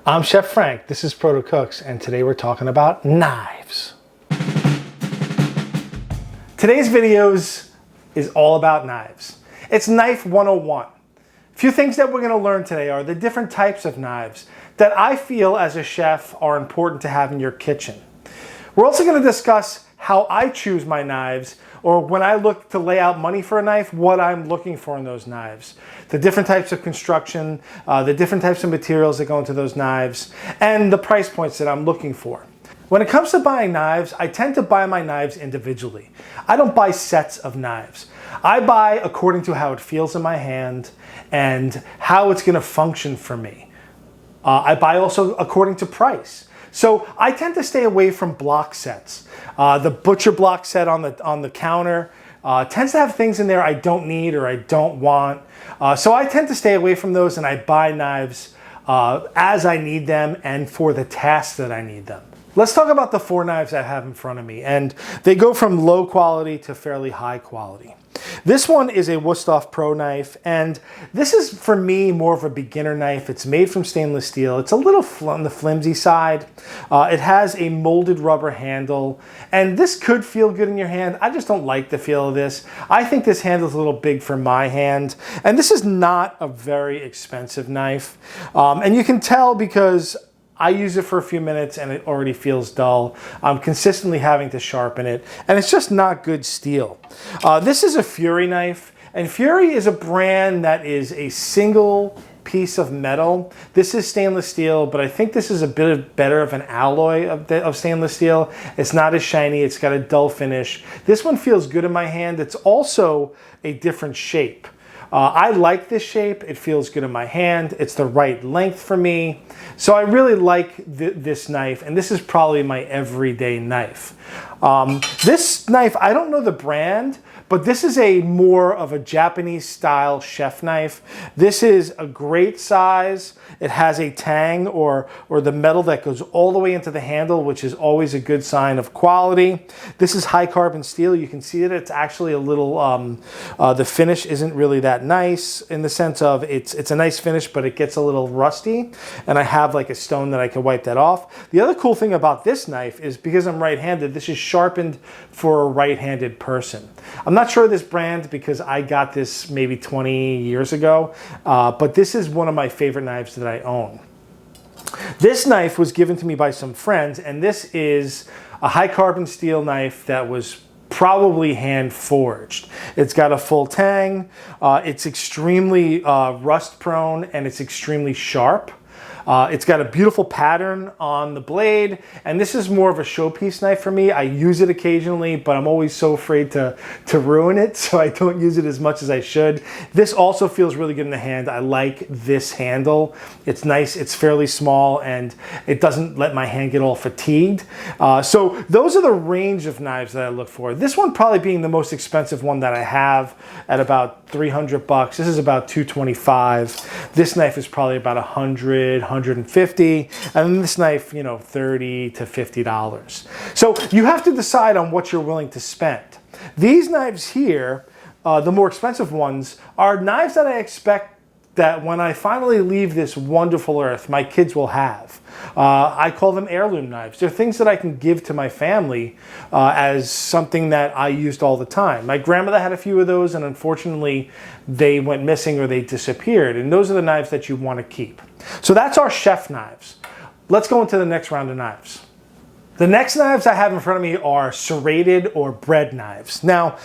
I'm Chef Frank, this is Protocooks, and today we're talking about knives. Today's videos is all about knives. It's Knife 101. A few things that we're going to learn today are the different types of knives that I feel as a chef are important to have in your kitchen. We're also going to discuss how I choose my knives, or when I look to lay out money for a knife, what I'm looking for in those knives. The different types of construction, the different types of materials that go into those knives, and the price points that I'm looking for. When it comes to buying knives, I tend to buy my knives individually. I don't buy sets of knives. I buy according to how it feels in my hand and how it's going to function for me. I buy also according to price. So I tend to stay away from block sets. The butcher block set on the counter tends to have things in there I don't need or I don't want. So I tend to stay away from those, and I buy knives as I need them and for the tasks that I need them. Let's talk about the four knives I have in front of me, and they go from low quality to fairly high quality. This one is a Wüsthof Pro knife, and this is for me more of a beginner knife. It's made from stainless steel. It's a little on the flimsy side. It has a molded rubber handle, and this could feel good in your hand. I just don't like the feel of this. I think this handle is a little big for my hand, and this is not a very expensive knife. And you can tell because I use it for a few minutes and it already feels dull. I'm consistently having to sharpen it, and it's just not good steel. This is a Fury knife, and Fury is a brand that is a single piece of metal. This is stainless steel, but I think this is a bit better of an alloy of stainless steel. It's not as shiny, it's got a dull finish. This one feels good in my hand. It's also a different shape. I like this shape. It feels good in my hand. It's the right length for me. So I really like this knife, and this is probably my everyday knife. This knife, I don't know the brand, but this is a more of a Japanese style chef knife. This is a great size. It has a tang or the metal that goes all the way into the handle, which is always a good sign of quality. This is high carbon steel. You can see that it's actually a little, the finish isn't really that nice in the sense of it's a nice finish, but it gets a little rusty, and I have like a stone that I can wipe that off. The other cool thing about this knife is because I'm right-handed, this is sharpened for a right-handed person. I'm not sure of this brand because I got this maybe 20 years ago, but this is one of my favorite knives that I own. This knife was given to me by some friends, and this is a high carbon steel knife that was probably hand forged. It's got a full tang, it's extremely rust prone, and it's extremely sharp. It's got a beautiful pattern on the blade, and this is more of a showpiece knife for me. I use it occasionally, but I'm always so afraid to ruin it, so I don't use it as much as I should. This also feels really good in the hand. I like this handle. It's nice, it's fairly small, and it doesn't let my hand get all fatigued. So those are the range of knives that I look for. This one probably being the most expensive one that I have at about 300 bucks. This is about 225. This knife is probably about 100, 150, and this knife, you know, $30 to $50. So you have to decide on what you're willing to spend. These knives here, the more expensive ones, are knives that I expect that when I finally leave this wonderful earth, my kids will have. I call them heirloom knives. They're things that I can give to my family as something that I used all the time. My grandmother had a few of those, and unfortunately they went missing or they disappeared, and those are the knives that you want to keep. So that's our chef knives. Let's go into the next round of knives. The next knives I have in front of me are serrated or bread knives. Now,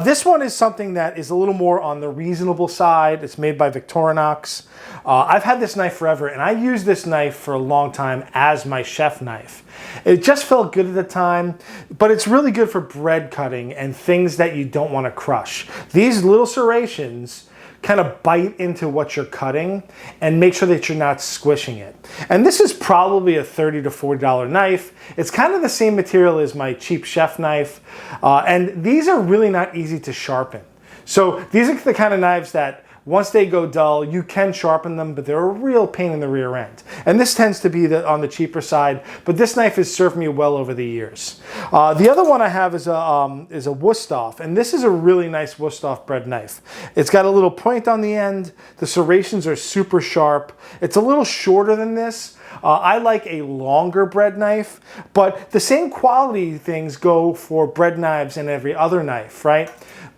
this one is something that is a little more on the reasonable side. It's made by Victorinox. I've had this knife forever, and I used this knife for a long time as my chef knife. It just felt good at the time, but it's really good for bread cutting and things that you don't want to crush. These little serrations kind of bite into what you're cutting and make sure that you're not squishing it. And this is probably a $30 to $40 knife. It's kind of the same material as my cheap chef knife. And these are really not easy to sharpen. So these are the kind of knives that once they go dull, you can sharpen them, but they're a real pain in the rear end. And this tends to be on the cheaper side, but this knife has served me well over the years. The other one I have is a Wusthof, and this is a really nice Wusthof bread knife. It's got a little point on the end. The serrations are super sharp. It's a little shorter than this. I like a longer bread knife, but the same quality things go for bread knives and every other knife, right?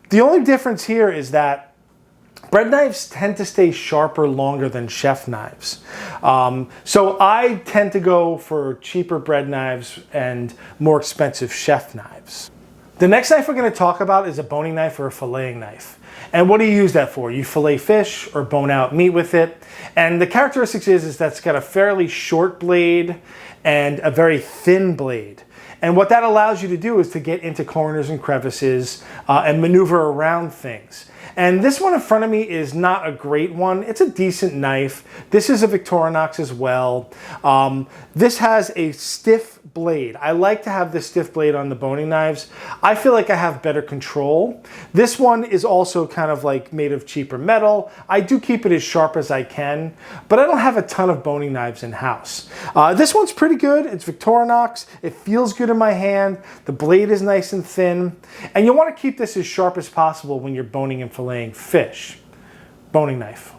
The only difference here is that bread knives tend to stay sharper longer than chef knives. So I tend to go for cheaper bread knives and more expensive chef knives. The next knife we're going to talk about is a boning knife or a filleting knife. And what do you use that for? You fillet fish or bone out meat with it. And the characteristics is that it's got a fairly short blade and a very thin blade. And what that allows you to do is to get into corners and crevices and maneuver around things. And this one in front of me is not a great one. It's a decent knife. This is a Victorinox as well. This has a stiff blade. I like to have this stiff blade on the boning knives. I feel like I have better control. This one is also kind of like made of cheaper metal. I do keep it as sharp as I can, but I don't have a ton of boning knives in house. This one's pretty good. It's Victorinox. It feels good in my hand. The blade is nice and thin. And you want to keep this as sharp as possible when you're boning and filleting fish. Boning knife.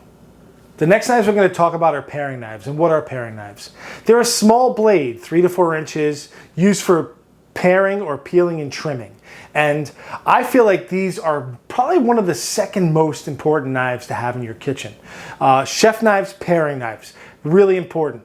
The next knives we're going to talk about are paring knives. And what are paring knives? They're a small blade, 3 to 4 inches, used for paring or peeling and trimming. And I feel like these are probably one of the second most important knives to have in your kitchen. Chef knives, paring knives, really important.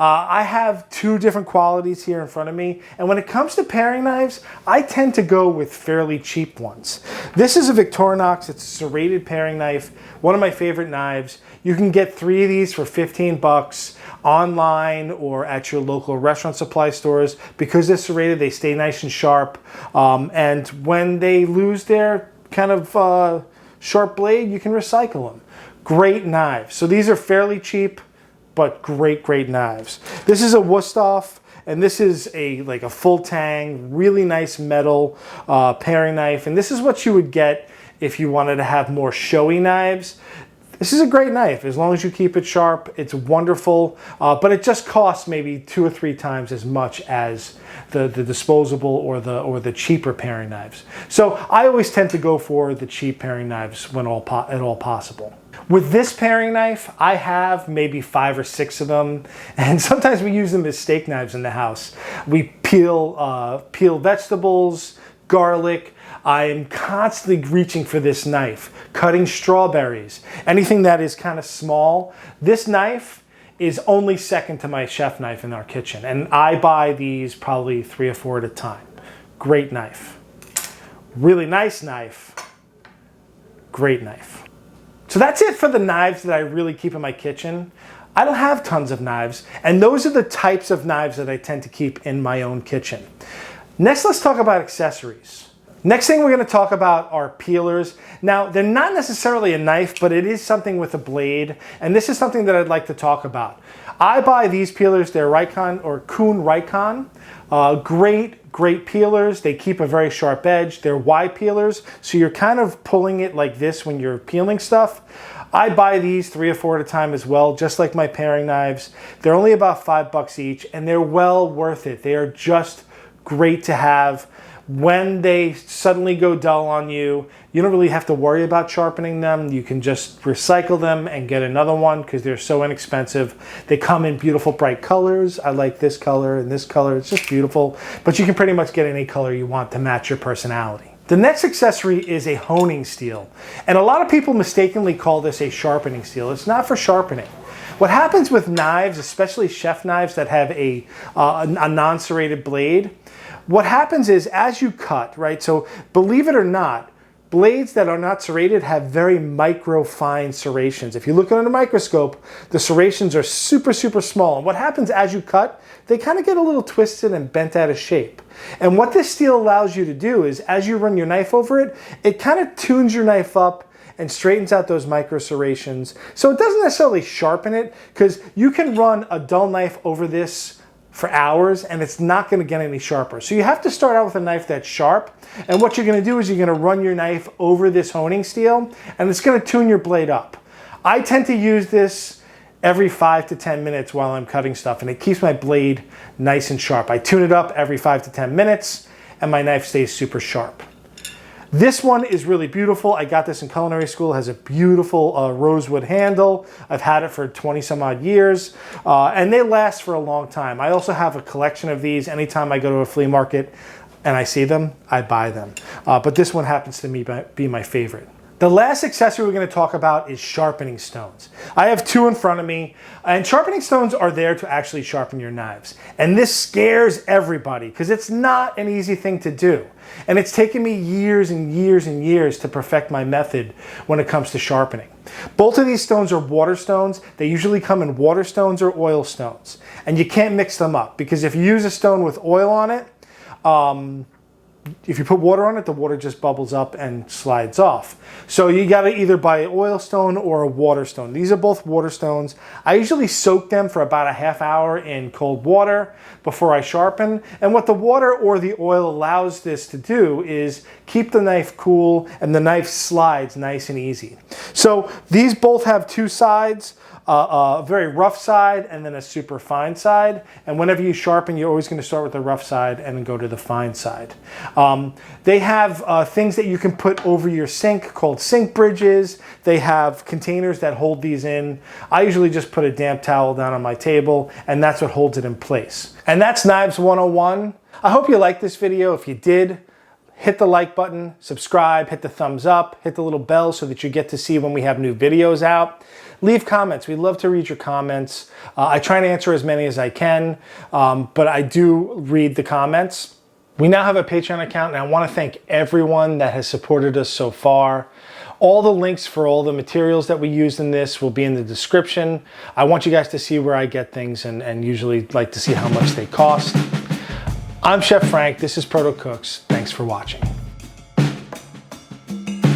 I have 2 different qualities here in front of me, and when it comes to paring knives, I tend to go with fairly cheap ones. This is a Victorinox. It's a serrated paring knife, one of my favorite knives. You can get 3 of these for 15 bucks online or at your local restaurant supply stores. Because they're serrated, they stay nice and sharp, and when they lose their kind of sharp blade, you can recycle them. Great knives. So these are fairly cheap, but great knives. This is a Wusthof, and this is like a full tang, really nice metal paring knife. And this is what you would get if you wanted to have more showy knives. This is a great knife as long as you keep it sharp. It's wonderful, but it just costs maybe 2 or 3 times as much as the disposable or the cheaper paring knives. So I always tend to go for the cheap paring knives when at all possible. With this paring knife, I have maybe 5 or 6 of them, and sometimes we use them as steak knives in the house. We peel vegetables, garlic. I'm constantly reaching for this knife, cutting strawberries, anything that is kind of small. This knife is only second to my chef knife in our kitchen, and I buy these probably 3 or 4 at a time. Great knife. Really nice knife. Great knife. So that's it for the knives that I really keep in my kitchen. I don't have tons of knives, and those are the types of knives that I tend to keep in my own kitchen. Next, let's talk about accessories. Next thing we're going to talk about are peelers. Now, they're not necessarily a knife, but it is something with a blade, and this is something that I'd like to talk about. I buy these peelers. They're Rikon or Kuhn Rikon. Great peelers. They keep a very sharp edge. They're wide peelers, so you're kind of pulling it like this when you're peeling stuff. I buy these 3 or 4 at a time as well, just like my paring knives. They're only about $5 each, and they're well worth it. They are just great to have. When they suddenly go dull on you, you don't really have to worry about sharpening them. You can just recycle them and get another one because they're so inexpensive. They come in beautiful bright colors. I like this color and this color. It's just beautiful. But you can pretty much get any color you want to match your personality. The next accessory is a honing steel. And a lot of people mistakenly call this a sharpening steel. It's not for sharpening. What happens with knives, especially chef knives that have a non-serrated blade, what happens is as you cut, right? So believe it or not, blades that are not serrated have very micro fine serrations. If you look under the microscope, the serrations are super small. And what happens as you cut, they kind of get a little twisted and bent out of shape. And what this steel allows you to do is as you run your knife over it, it kind of tunes your knife up and straightens out those micro serrations. So it doesn't necessarily sharpen it, because you can run a dull knife over this for hours and it's not going to get any sharper. So you have to start out with a knife that's sharp, and what you're going to do is you're going to run your knife over this honing steel and it's going to tune your blade up. I tend to use this every 5 to 10 minutes while I'm cutting stuff, and it keeps my blade nice and sharp. I tune it up every 5 to 10 minutes, and my knife stays super sharp. This one is really beautiful. I got this in culinary school. It has a beautiful rosewood handle. I've had it for 20 some odd years, and they last for a long time. I also have a collection of these. Anytime I go to a flea market and I see them, I buy them. But this one happens to be my favorite. The last accessory we're going to talk about is sharpening stones. I have two in front of me, and sharpening stones are there to actually sharpen your knives. And this scares everybody because it's not an easy thing to do. And it's taken me years and years and years to perfect my method when it comes to sharpening. Both of these stones are water stones. They usually come in water stones or oil stones. And you can't mix them up because if you use a stone with oil on it, if you put water on it, the water just bubbles up and slides off. So you got to either buy an oil stone or a water stone. These are both water stones. I usually soak them for about a half hour in cold water before I sharpen. And what the water or the oil allows this to do is keep the knife cool, and the knife slides nice and easy. So these both have two sides. A very rough side and then a super fine side. And whenever you sharpen, you're always going to start with the rough side and then go to the fine side. They have things that you can put over your sink called sink bridges. They have containers that hold these in. I usually just put a damp towel down on my table, and that's what holds it in place. And that's Knives 101. I hope you liked this video. If you did, hit the like button, subscribe, hit the thumbs up, hit the little bell so that you get to see when we have new videos out. Leave comments. We'd love to read your comments. I try to answer as many as I can, but I do read the comments. We now have a Patreon account, and I want to thank everyone that has supported us so far. All the links for all the materials that we used in this will be in the description. I want you guys to see where I get things and usually like to see how much they cost. I'm Chef Frank. This is Protocooks. Thanks for watching.